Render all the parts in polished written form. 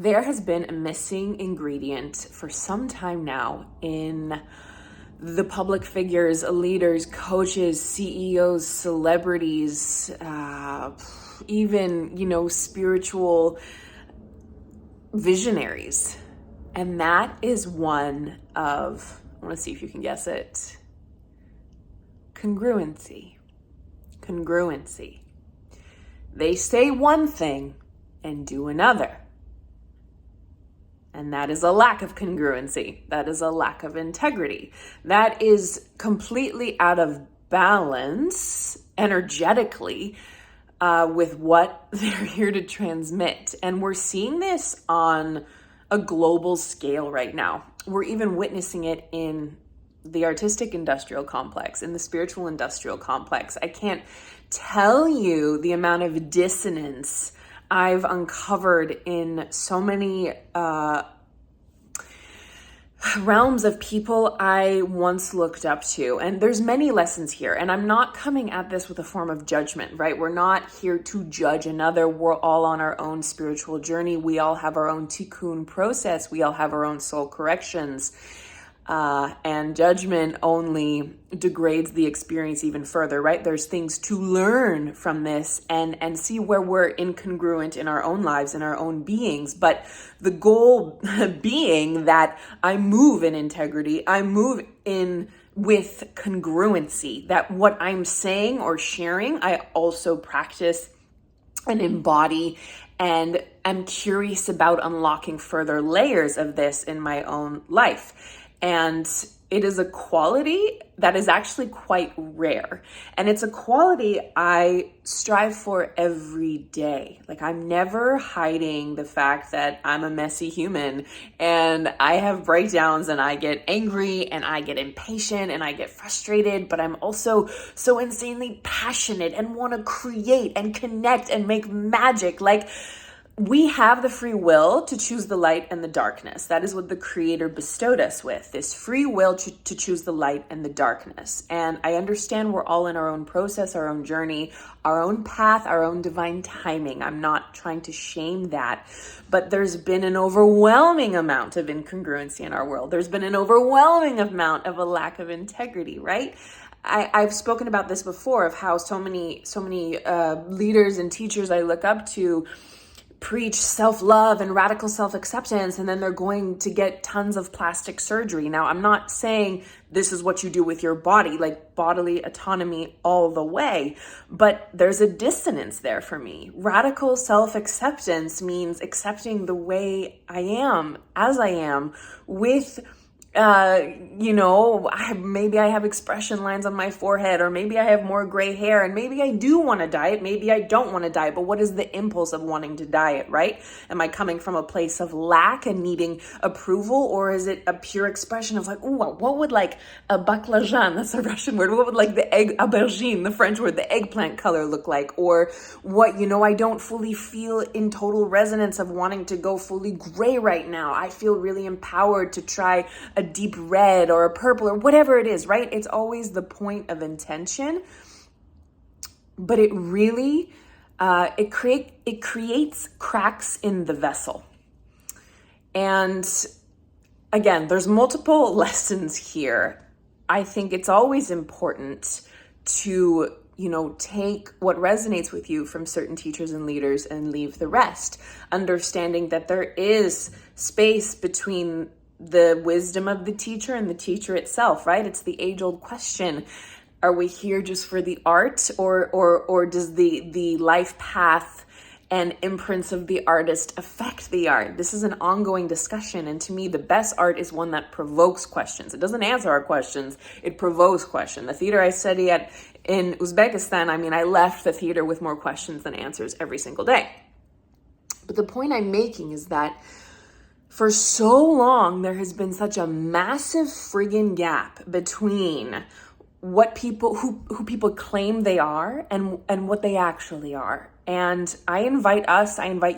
There has been a missing ingredient for some time now in the public figures, leaders, coaches, CEOs, celebrities, even, spiritual visionaries. And that is one of, I want to see if you can guess it, congruency. Congruency. They say one thing and do another. And that is a lack of congruency. That is a lack of integrity. That is completely out of balance energetically with what they're here to transmit. And we're seeing this on a global scale right now. We're even witnessing it in the artistic industrial complex, in the spiritual industrial complex. I can't tell you the amount of dissonance I've uncovered in so many realms of people I once looked up to. And there's many lessons here. And I'm not coming at this with a form of judgment, right? We're not here to judge another. We're all on our own spiritual journey. We all have our own tikkun process. We all have our own soul corrections. And judgment only degrades the experience even further, right? There's things to learn from this and see where we're incongruent in our own lives, in our own beings. But the goal being that I move in integrity, I move in with congruency, that what I'm saying or sharing, I also practice and embody, and I'm curious about unlocking further layers of this in my own life. And it is a quality that is actually quite rare. And it's a quality I strive for every day. Like, I'm never hiding the fact that I'm a messy human and I have breakdowns and I get angry and I get impatient and I get frustrated, but I'm also so insanely passionate and want to create and connect and make magic. Like, we have the free will to choose the light and the darkness. That is what the Creator bestowed us with, this free will to choose the light and the darkness. And I understand we're all in our own process, our own journey, our own path, our own divine timing. I'm not trying to shame that, but there's been an overwhelming amount of incongruency in our world. There's been an overwhelming amount of a lack of integrity, right? I've spoken about this before, of how so many leaders and teachers I look up to preach self-love and radical self-acceptance, and then they're going to get tons of plastic surgery. Now, I'm not saying this is what you do with your body, like bodily autonomy all the way, but there's a dissonance there for me. Radical self-acceptance means accepting the way I am, as I am, with maybe I have expression lines on my forehead, or maybe I have more gray hair, and maybe I do want to diet, maybe I don't want to diet, but what is the impulse of wanting to diet, right? Am I coming from a place of lack and needing approval, or is it a pure expression of like, ooh, what would like a baklajan, that's a Russian word, what would like the egg, aubergine, the French word, the eggplant color look like? Or what, I don't fully feel in total resonance of wanting to go fully gray right now. I feel really empowered to try a deep red or a purple or whatever it is, right? It's always the point of intention, but it really, it creates cracks in the vessel. And again, there's multiple lessons here. I think it's always important to, take what resonates with you from certain teachers and leaders and leave the rest, understanding that there is space between the wisdom of the teacher and the teacher itself, right? It's the age-old question. Are we here just for the art, or does the life path and imprints of the artist affect the art? This is an ongoing discussion, and to me, the best art is one that provokes questions. It doesn't answer our questions, it provokes questions. The theater I study at in Uzbekistan, I left the theater with more questions than answers every single day. But the point I'm making is that for so long, there has been such a massive friggin' gap between what people, who people claim they are and what they actually are. And I invite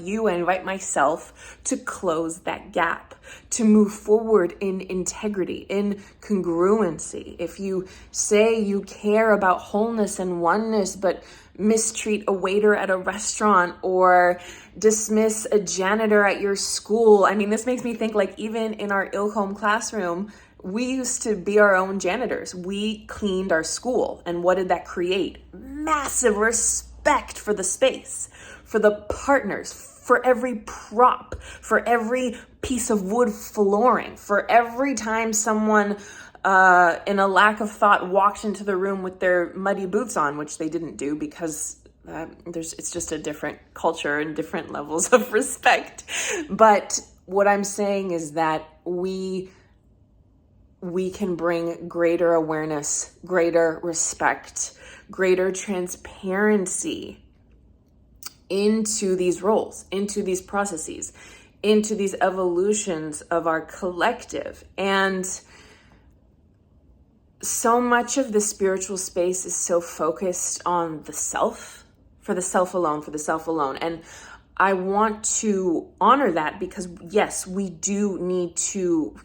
you, I invite myself to close that gap, to move forward in integrity, in congruency. If you say you care about wholeness and oneness, but mistreat a waiter at a restaurant or dismiss a janitor at your school. I mean, this makes me think like even in our Ilkhom classroom, we used to be our own janitors. We cleaned our school. And what did that create? Massive respect for the space, for the partners, for every prop, for every piece of wood flooring, for every time someone in a lack of thought walked into the room with their muddy boots on, which they didn't do because it's just a different culture and different levels of respect. But what I'm saying is that we can bring greater awareness, greater respect, greater transparency into these roles, into these processes, into these evolutions of our collective. And so much of the spiritual space is so focused on the self, for the self alone. And I want to honor that because yes, we do need to,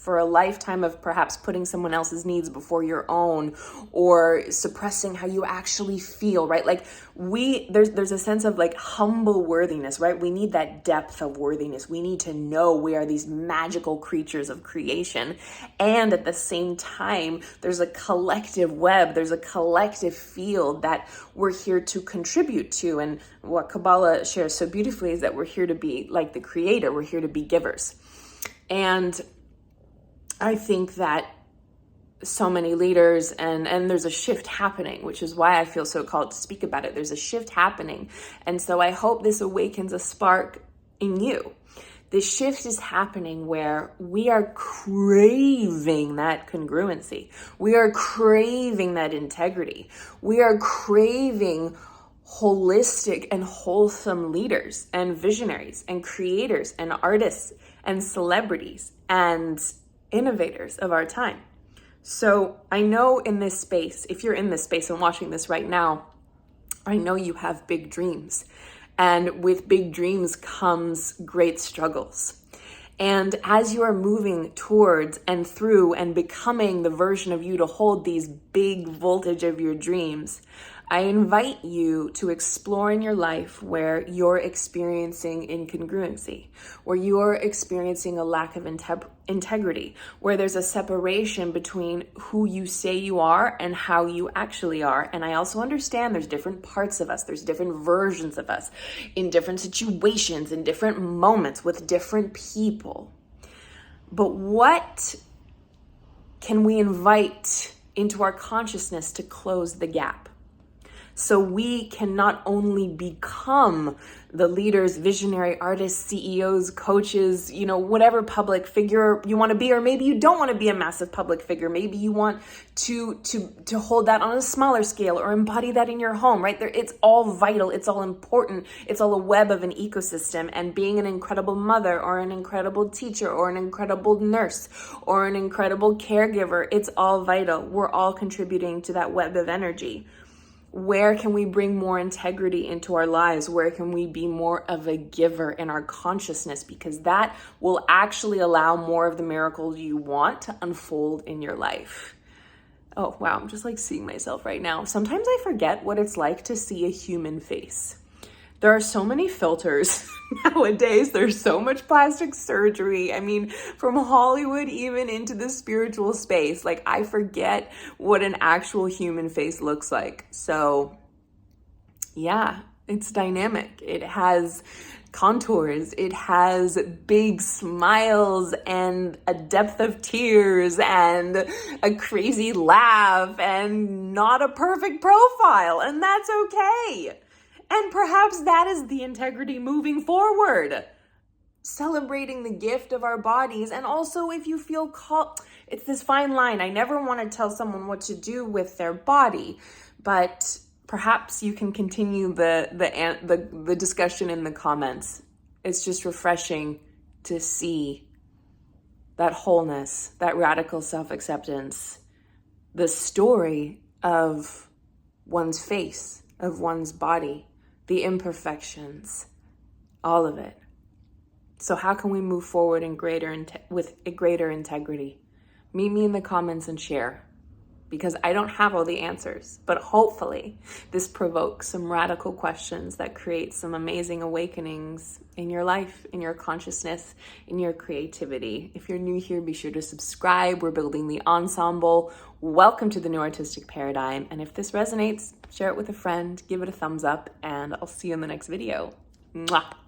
for a lifetime of perhaps putting someone else's needs before your own or suppressing how you actually feel, right? Like there's a sense of like humble worthiness, right? We need that depth of worthiness. We need to know we are these magical creatures of creation. And at the same time, there's a collective web, there's a collective field that we're here to contribute to. And what Kabbalah shares so beautifully is that we're here to be like the creator. We're here to be givers. And I think that so many leaders and there's a shift happening, which is why I feel so called to speak about it. There's a shift happening. And so I hope this awakens a spark in you. This shift is happening where we are craving that congruency. We are craving that integrity. We are craving holistic and wholesome leaders and visionaries and creators and artists and celebrities and innovators of our time. So I know in this space, if you're in this space and watching this right now, I know you have big dreams. And with big dreams comes great struggles. And as you are moving towards and through and becoming the version of you to hold these big voltage of your dreams, I invite you to explore in your life where you're experiencing incongruency, where you're experiencing a lack of integrity, where there's a separation between who you say you are and how you actually are. And I also understand there's different parts of us, there's different versions of us in different situations, in different moments with different people. But what can we invite into our consciousness to close the gap? So we can not only become the leaders, visionary artists, CEOs, coaches, whatever public figure you want to be, or maybe you don't want to be a massive public figure. Maybe you want to hold that on a smaller scale or embody that in your home, right? It's all vital. It's all important. It's all a web of an ecosystem. And being an incredible mother or an incredible teacher or an incredible nurse or an incredible caregiver, it's all vital. We're all contributing to that web of energy. Where can we bring more integrity into our lives? Where can we be more of a giver in our consciousness? Because that will actually allow more of the miracles you want to unfold in your life. Oh, wow. I'm just like seeing myself right now. Sometimes I forget what it's like to see a human face. There are so many filters nowadays. There's so much plastic surgery. I mean, from Hollywood even into the spiritual space, like I forget what an actual human face looks like. So yeah, it's dynamic. It has contours. It has big smiles and a depth of tears and a crazy laugh and not a perfect profile. And that's okay. And perhaps that is the integrity moving forward. Celebrating the gift of our bodies. And also if you feel called, it's this fine line. I never want to tell someone what to do with their body, but perhaps you can continue the discussion in the comments. It's just refreshing to see that wholeness, that radical self-acceptance, the story of one's face, of one's body, the imperfections, all of it. So how can we move forward with a greater integrity? Meet me in the comments and share, because I don't have all the answers, but hopefully this provokes some radical questions that create some amazing awakenings in your life, in your consciousness, in your creativity. If you're new here, be sure to subscribe. We're building the ensemble. Welcome to the New Artistic Paradigm. And if this resonates, share it with a friend, give it a thumbs up, and I'll see you in the next video. Mwah.